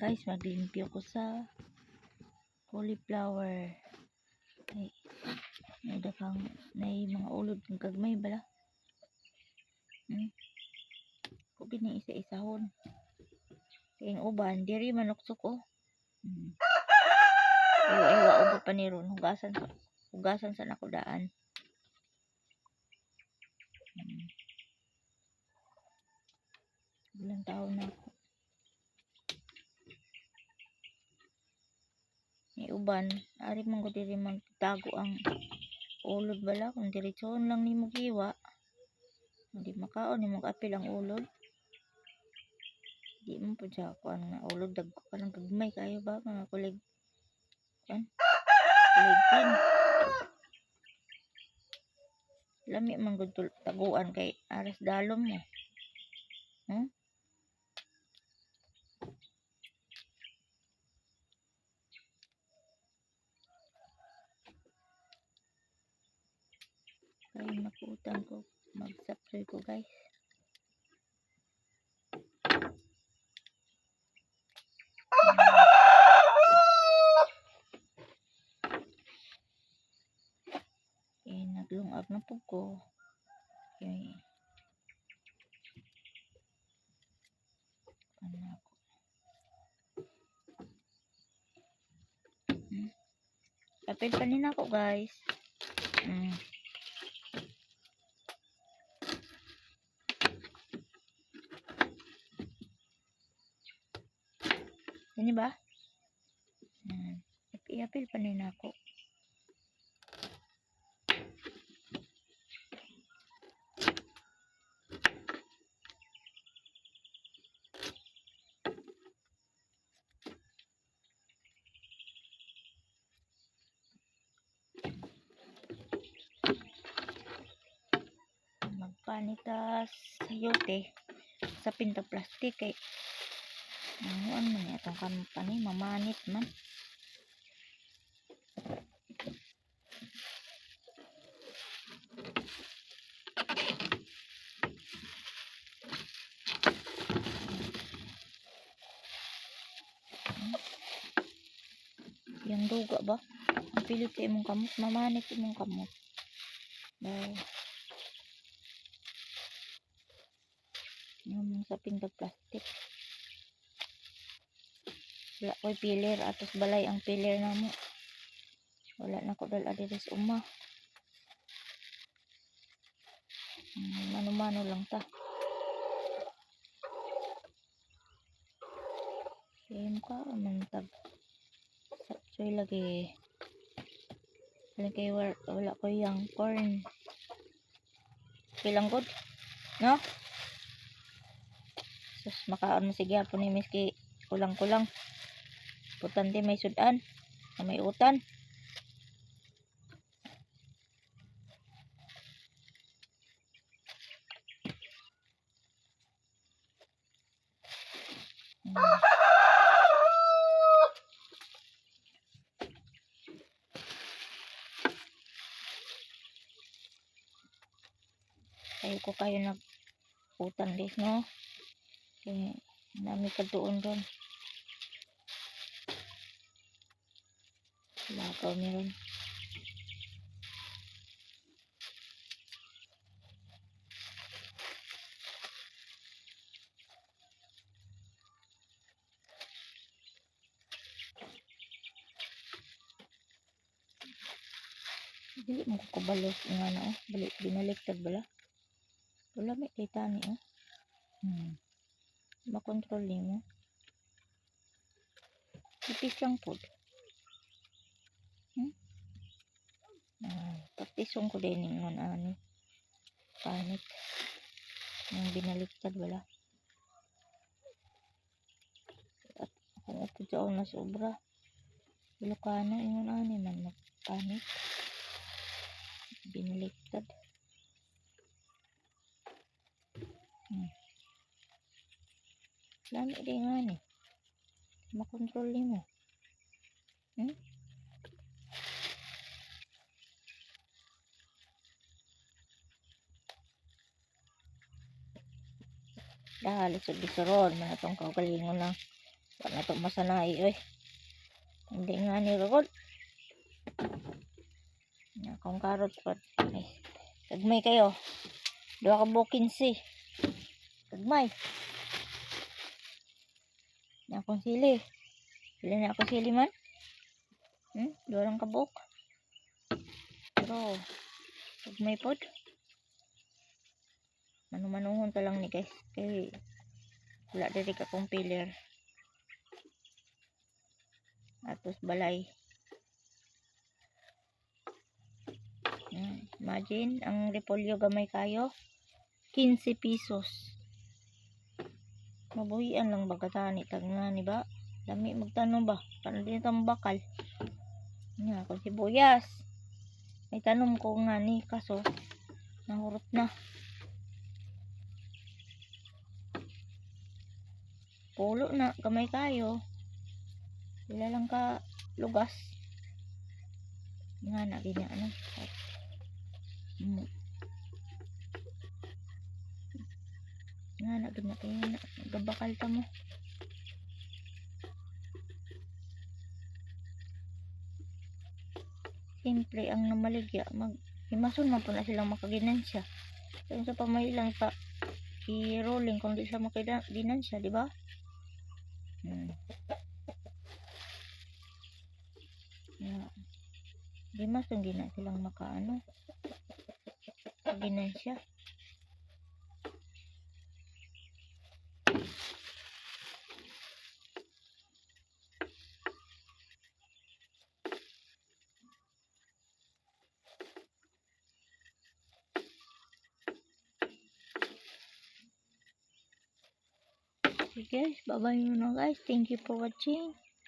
Guys, maglimpyo ko sa cauliflower. Ay dakang nay mga ulod ng gagmay bala. Ko gini isa-isahon. Kayong uban, diri manuksok ko. Ay wa pa ni ron hugasan sa nakudaan. Ilang taon na ako. May uban, ari man ko diri man tago ang ulod bala kung diretsoon lang nimo giwa. Hindi makaon nimo apil ang ulod. Di mo po siya kuan nga ulod dagko ka ng gagmay kayo ba mga kulig. Kuan. Kuligin. Lami man gud taguan kay aras dalom mo. Kaya nakutan ko mag-subscribe ko guys. Naglungag na po ko. Okay. Ano ako? Kapit pa rin ako guys. Yan ba? Apil pa rin ako. Magpanitas yote sa pinta plastik kay ano man itong kampani mamanit man. Yung duga ba? Ang pilit sa imong kamot, mamanit imong kamot. Dahil yung sa pinta plastik. Wala ko'y pilir atos balay ang pilir na mo. Wala na ko dal adiris uma. Mano-mano lang ta. Kaya ka mantag. Sapsoy lagi. Wala ko yung corn. Pilang good? No? Sus, makaon na sige hapon ni miski kulang-kulang. Putante may sudan. May utan. Kayo nag-utan guys, no? Kaya nami kadoon doon. Lagaw meron. Dili mo ko kabalos nga na binaliktad bala. Wala may kita ni makontrol nimo. Ipis lang po. Taktisong ko din yung ano. Panit. Yung binaliktad wala. At kung upo dyan na sobra. Ilocano yung ano man magpanit. Binaliktad. Lami din nga ni. Makontrol mo. Dahil lisod-lisoron. Manatong kaugalingon lang. na to masanay oy. Hindi nga ni ragod. Nga kung karot pa. Ay, kagmay kayo. 2 ka bukin si. Kagmay. Na akong sili. Sili na ako sili man. 2 lang ka buk. Pero kagmay pod. Manumanuhon ta lang ni guys. Kay wala diri ka kong pillar. Atos balay. Imagine, ang repolyo gamay kayo, 15 pesos. Mabuhian lang bagatani tag nga ni ba? Dami magtanong ba? Para din itong bakal. Nga, kung sibuyas. May tanom ko nga ni, kaso nahurot na. Pulo na, gamay kayo. Wala lang ka lugas. Nga na, ganyan ano. Nga na, ganyan kayo. Gabakal ta mo. Siyempre, ang namaligya, himason man po na silang makaginansya. Kaya sa pamahilang pa, i-rolling kung di siya makaginansya, di ba? Yeah. Di mason di na silang makaano, ginansya. Okay guys, bye bye muna guys. Thank you for watching.